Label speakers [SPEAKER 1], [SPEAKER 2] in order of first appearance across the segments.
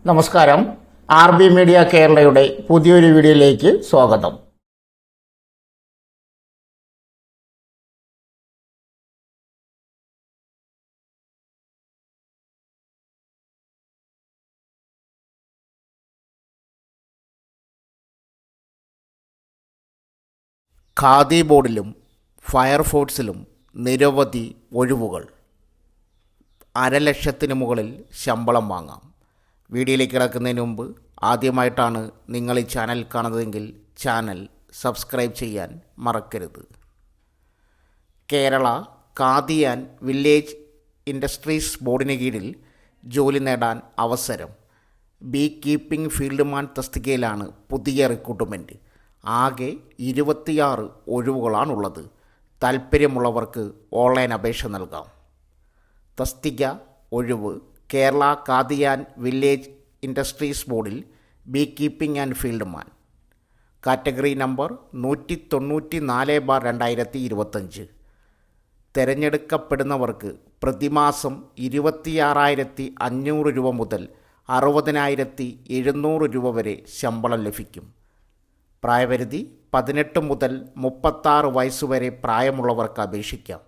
[SPEAKER 1] നമസ്കാരം. RB media കേരളയുടെ പുതിയൊരു വീഡിയോയിലേക്ക് സ്വാഗതം. ഖാദി ബോർഡിലും ഫയർഫോഴ്സിലും നിരവധി ഒഴിവുകൾ. 1,00,000 മുകളിൽ ശമ്പളം വാങ്ങാം. വീഡിയോയിലേക്ക് കിടക്കുന്നതിന് മുമ്പ് ആദ്യമായിട്ടാണ് നിങ്ങൾ ഈ ചാനൽ കാണുന്നതെങ്കിൽ ചാനൽ സബ്സ്ക്രൈബ് ചെയ്യാൻ മറക്കരുത്. Kerala Khadi and village industries ബോർഡിന് കീഴിൽ ജോലി നേടാൻ അവസരം. ബീ കീപ്പിംഗ് ഫീൽഡ്മാൻ തസ്തികയിലാണ് പുതിയ റിക്രൂട്ട്മെൻറ്റ്. ആകെ 26 ഒഴിവുകളാണുള്ളത്. താൽപ്പര്യമുള്ളവർക്ക് ഓൺലൈൻ അപേക്ഷ നൽകാം. തസ്തിക ഒഴിവ്: Kerala Khadi and village industries ബോർഡിൽ bee keeping and fieldman. Category number 194/2025. തിരഞ്ഞെടുക്കപ്പെടുന്നവർക്ക് പ്രതിമാസം 26,500 രൂപ മുതൽ 60,700 രൂപ വരെ ശമ്പളം ലഭിക്കും. പ്രായപരിധി 18 മുതൽ 36 വയസ്സുവരെ പ്രായമുള്ളവർക്ക് അപേക്ഷിക്കാം.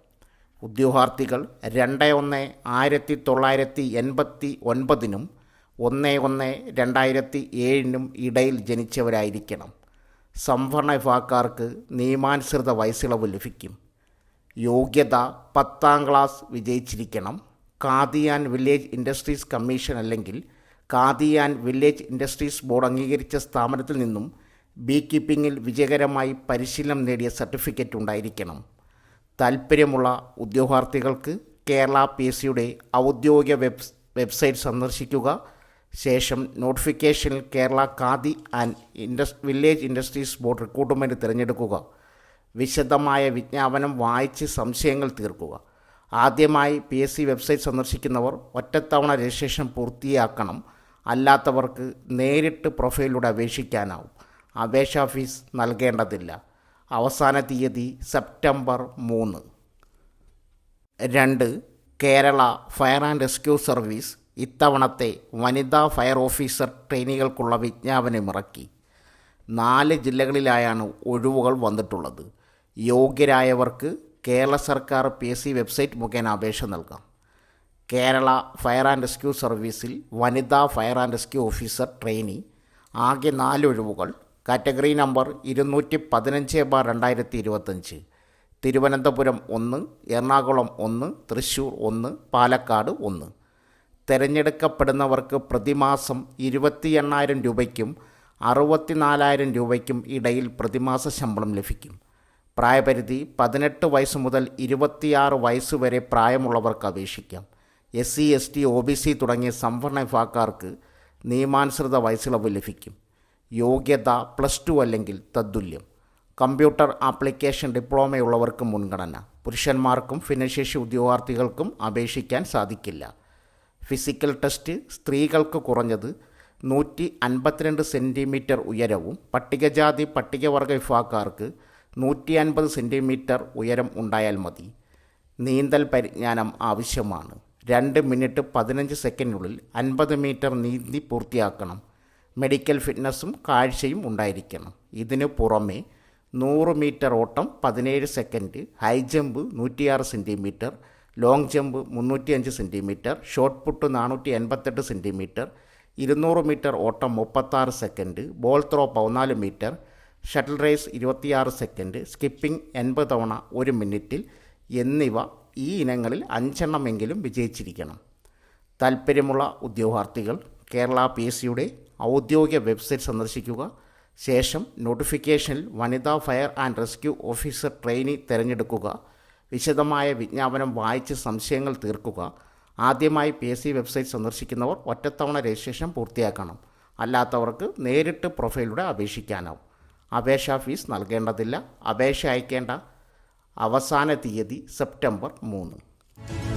[SPEAKER 1] ഉദ്യോഗാർത്ഥികൾ 2/1/1989 1/1/2007 ഇടയിൽ ജനിച്ചവരായിരിക്കണം. സംവരണ വിഭാഗക്കാർക്ക് നിയമാനുസൃത വയസ്സിളവ് ലഭിക്കും. യോഗ്യത 10ാം ക്ലാസ് വിജയിച്ചിരിക്കണം. Khadi and village industries commission അല്ലെങ്കിൽ Khadi and village industries board അംഗീകരിച്ച സ്ഥാപനത്തിൽ നിന്നും ബീ കീപ്പിങ്ങിൽ വിജയകരമായി പരിശീലനം നേടിയ സർട്ടിഫിക്കറ്റ് ഉണ്ടായിരിക്കണം. താൽപ്പര്യമുള്ള ഉദ്യോഗാർത്ഥികൾക്ക് കേരള PSCയുടെ ഔദ്യോഗിക വെബ്സൈറ്റ് സന്ദർശിക്കുക. ശേഷം നോട്ടിഫിക്കേഷനിൽ Kerala Khadi and village industries board recruitment തിരഞ്ഞെടുക്കുക. വിശദമായ വിജ്ഞാപനം വായിച്ച് സംശയങ്ങൾ തീർക്കുക. ആദ്യമായി PSC വെബ്സൈറ്റ് സന്ദർശിക്കുന്നവർ ഒറ്റത്തവണ രജിസ്ട്രേഷൻ പൂർത്തിയാക്കണം. അല്ലാത്തവർക്ക് നേരിട്ട് പ്രൊഫൈലിലൂടെ അപേക്ഷിക്കാനാവും. അപേക്ഷാ ഫീസ് നൽകേണ്ടതില്ല. അവസാന തീയതി September 3. 2. Kerala fire and rescue service ഇത്തവണത്തെ വനിതാ ഫയർ ഓഫീസർ ട്രെയിനികൾക്കുള്ള വിജ്ഞാപനം ഇറക്കി. 4 ജില്ലകളിലായാണ് ഒഴിവുകൾ വന്നിട്ടുള്ളത്. യോഗ്യരായവർക്ക് കേരള സർക്കാർ PSC വെബ്സൈറ്റ് മുഖേന അപേക്ഷ നൽകാം. കേരള ഫയർ ആൻഡ് റെസ്ക്യൂ സർവീസിൽ വനിതാ fire and rescue officer trainee. ആകെ 4 ഒഴിവുകൾ. Category number 215/2025. തിരുവനന്തപുരം 1, എറണാകുളം 1, തൃശ്ശൂർ 1, പാലക്കാട് 1. തിരഞ്ഞെടുക്കപ്പെടുന്നവർക്ക് പ്രതിമാസം 28,000 രൂപയ്ക്കും 64,000 രൂപയ്ക്കും ഇടയിൽ പ്രതിമാസ ശമ്പളം ലഭിക്കും. പ്രായപരിധി 18 വയസ്സ് മുതൽ 26 വയസ്സ് വരെ പ്രായമുള്ളവർക്ക് അപേക്ഷിക്കാം. SC ST OBC തുടങ്ങിയ സംവരണ വിഭാഗക്കാർക്ക് നിയമാനുസൃത വയസ്സിളവ് ലഭിക്കും. യോഗ്യത +2 അല്ലെങ്കിൽ തത്തുല്യം. കമ്പ്യൂട്ടർ ആപ്ലിക്കേഷൻ ഡിപ്ലോമയുള്ളവർക്ക് മുൻഗണന. പുരുഷന്മാർക്കും ഭിന്നശേഷി ഉദ്യോഗാർത്ഥികൾക്കും അപേക്ഷിക്കാൻ സാധിക്കില്ല. ഫിസിക്കൽ ടെസ്റ്റ്: സ്ത്രീകൾക്ക് കുറഞ്ഞത് 152 സെൻറ്റിമീറ്റർ ഉയരവും പട്ടികജാതി പട്ടികവർഗ വിഭാഗക്കാർക്ക് 150 സെൻറ്റിമീറ്റർ ഉയരം ഉണ്ടായാൽ മതി. നീന്തൽ പരിജ്ഞാനം ആവശ്യമാണ്. 2 മിനിറ്റ് 15 സെക്കൻഡിനുള്ളിൽ 50 മീറ്റർ നീന്തി പൂർത്തിയാക്കണം. മെഡിക്കൽ ഫിറ്റ്നസ്സും കാഴ്ചയും ഉണ്ടായിരിക്കണം. ഇതിനു പുറമെ 100 മീറ്റർ ഓട്ടം 17 second, high jump 106 centimetre, long jump 305 centimetre, shot put 488 centimetre, 200 metre ഓട്ടം 36 second, ball throw 14 metre, shuttle race 26 second, skipping 80 തവണ 1 മിനിറ്റിൽ എന്നിവ ഈ ഇനങ്ങളിൽ 5 എണ്ണമെങ്കിലും വിജയിച്ചിരിക്കണം. താൽപ്പര്യമുള്ള ഉദ്യോഗാർത്ഥികൾ കേരള PSCയുടെ ഔദ്യോഗിക വെബ്സൈറ്റ് സന്ദർശിക്കുക. ശേഷം നോട്ടിഫിക്കേഷനിൽ വനിതാ fire and rescue officer trainee തിരഞ്ഞെടുക്കുക. വിശദമായ വിജ്ഞാപനം വായിച്ച് സംശയങ്ങൾ തീർക്കുക. ആദ്യമായി PSC വെബ്സൈറ്റ് സന്ദർശിക്കുന്നവർ ഒറ്റത്തവണ രജിസ്ട്രേഷൻ പൂർത്തിയാക്കണം. അല്ലാത്തവർക്ക് നേരിട്ട് പ്രൊഫൈലിലൂടെ അപേക്ഷിക്കാനാവും. അപേക്ഷാ ഫീസ് നൽകേണ്ടതില്ല. അപേക്ഷ അയക്കേണ്ട അവസാന തീയതി സെപ്റ്റംബർ 3.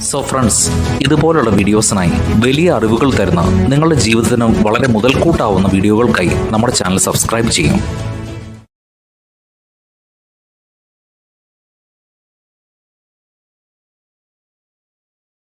[SPEAKER 2] സോ ഫ്രണ്ട്സ്, ഇതുപോലുള്ള വീഡിയോസിനായി വലിയ അറിവുകൾ തരുന്ന നിങ്ങളുടെ ജീവിതത്തിന് വളരെ മുതൽക്കൂട്ടാവുന്ന വീഡിയോകൾക്കായി നമ്മുടെ ചാനൽ സബ്സ്ക്രൈബ് ചെയ്യും.